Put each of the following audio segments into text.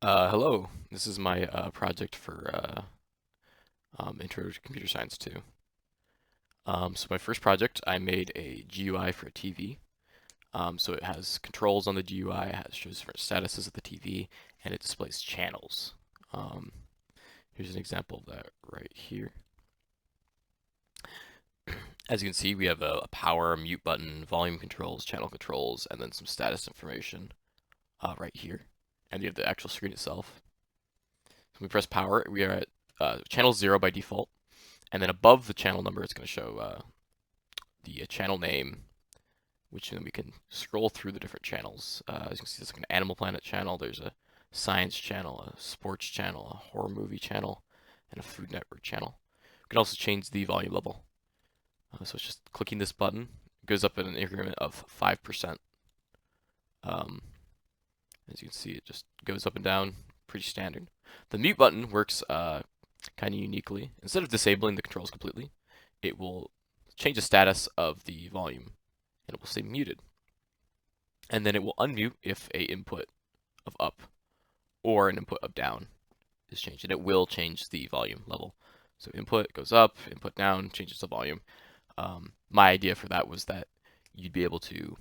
Hello. This is my project for Intro to Computer Science 2. So my first project, I made a GUI for a TV. So it has controls on the GUI, it shows different statuses of the TV, and it displays channels. Um, Here's an example of that right here. As you can see, we have a power, a mute button, volume controls, channel controls, and then some status information right here. And you have the actual screen itself. So when we press power, we are at channel 0 by default. And then above the channel number, it's going to show the channel name, which then we can scroll through the different channels. As you can see, there's like an Animal Planet channel, there's a science channel, a sports channel, a horror movie channel, and a Food Network channel. We can also change the volume level. So it's just clicking this button. It goes up in an increment of 5%. Um, as you can see, it just goes up and down, pretty standard. The mute button works kind of uniquely. Instead of disabling the controls completely, it will change the status of the volume and it will say muted. And then it will unmute if a input of up or an input of down is changed. And it will change the volume level. So input goes up, input down, changes the volume. My idea for that was that you'd be able to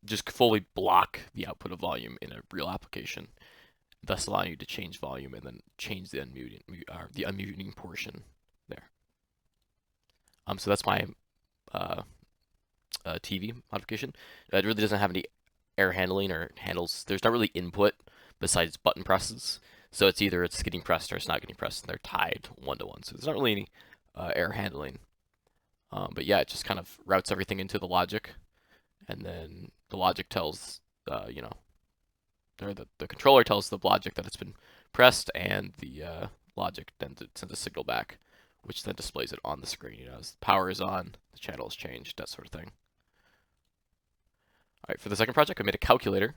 just fully block the output of volume in a real application, thus allowing you to change volume and then change the unmuting portion there. So that's my uh, TV modification. It really doesn't have any error handling or handles. There's not really input besides button presses. So it's getting pressed or it's not getting pressed, and they're tied 1 to 1. So there's not really any error handling. But yeah, it just kind of routes everything into the logic, and then the logic tells, or the controller tells the logic that it's been pressed, and the logic then sends a signal back, which then displays it on the screen. As the power is on, the channel is changed, that sort of thing. All right, for the second project, I made a calculator.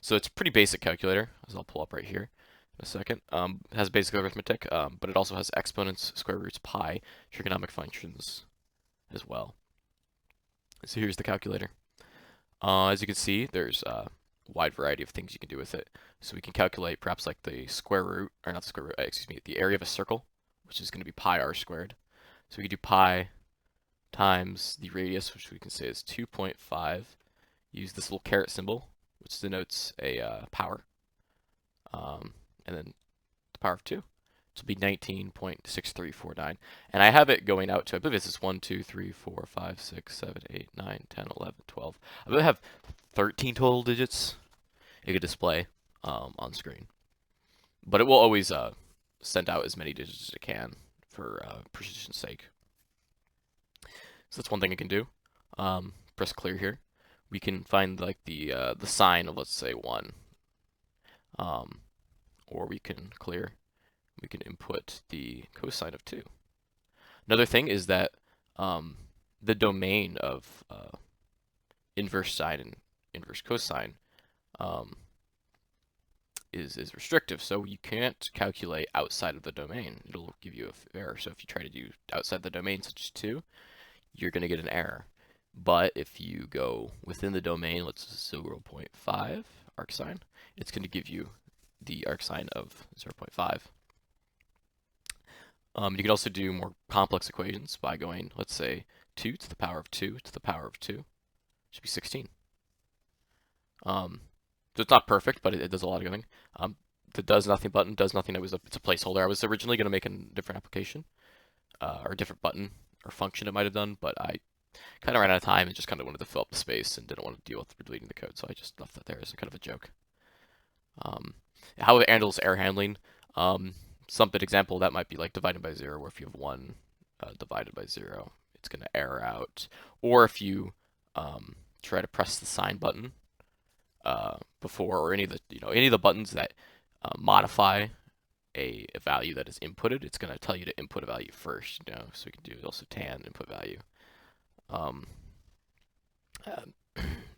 So it's a pretty basic calculator, as I'll pull up right here in a second. It has basic arithmetic, but it also has exponents, square roots, pi, trigonomic functions as well. So here's the calculator. As you can see, there's a wide variety of things you can do with it. So we can calculate perhaps like the square root, or not the square root, excuse me, the area of a circle, which is going to be pi r squared. So we can do pi times the radius, which we can say is 2.5. Use this little caret symbol, which denotes a power, and then the power of 2. This will be 19.6349. And I have it going out to, I believe this is 1, 2, 3, 4, 5, 6, 7, 8, 9, 10, 11, 12. I believe I have 13 total digits it could display on screen. But it will always send out as many digits as it can for precision's sake. So that's one thing it can do. Press clear here. We can find like the sign of, let's say, 1. Or we can clear. We can input the cosine of 2. Another thing is that the domain of inverse sine and inverse cosine um, is restrictive, so you can't calculate outside of the domain. It'll give you an error. So if you try to do outside the domain, such as 2, you're going to get an error. But if you go within the domain, let's 0.5 arcsine, it's going to give you the arcsine of 0.5. You can also do more complex equations by going, let's say, 2 to the power of 2 to the power of 2. Should be 16. So it's not perfect, but it does a lot of things. The does nothing button does nothing. It's a placeholder. I was originally going to make a different application, or a different button or function it might have done, but I kind of ran out of time and just kind of wanted to fill up the space and didn't want to deal with deleting the code, so I just left that there as a kind of a joke. Um, how it handles error handling. Something example that might be like divided by 0, where if you have 1 divided by 0, it's going to error out. Or if you try to press the sign button before, or any of the buttons that modify a value that is inputted, it's going to tell you to input a value first. So we can do also tan input value. Um,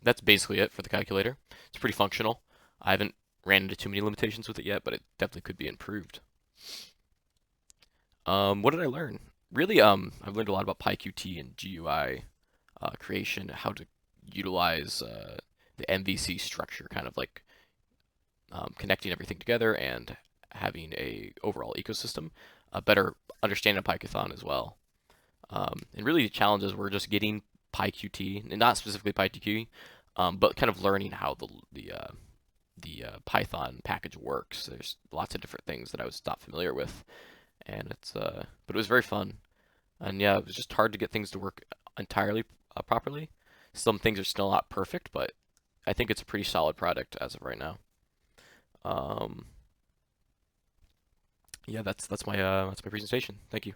that's basically it for the calculator. It's pretty functional. I haven't ran into too many limitations with it yet, but it definitely could be improved. What did I learn? Really, I've learned a lot about PyQt and GUI creation, how to utilize the MVC structure, kind of like connecting everything together and having a overall ecosystem, a better understanding of Python as well. And really the challenges were just getting PyQt, and not specifically PyQt, but kind of learning how the Python package works. There's lots of different things that I was not familiar with, and but it was very fun. And yeah, it was just hard to get things to work entirely properly. Some things are still not perfect, but I think it's a pretty solid product as of right now. Um, yeah, that's my presentation. Thank you.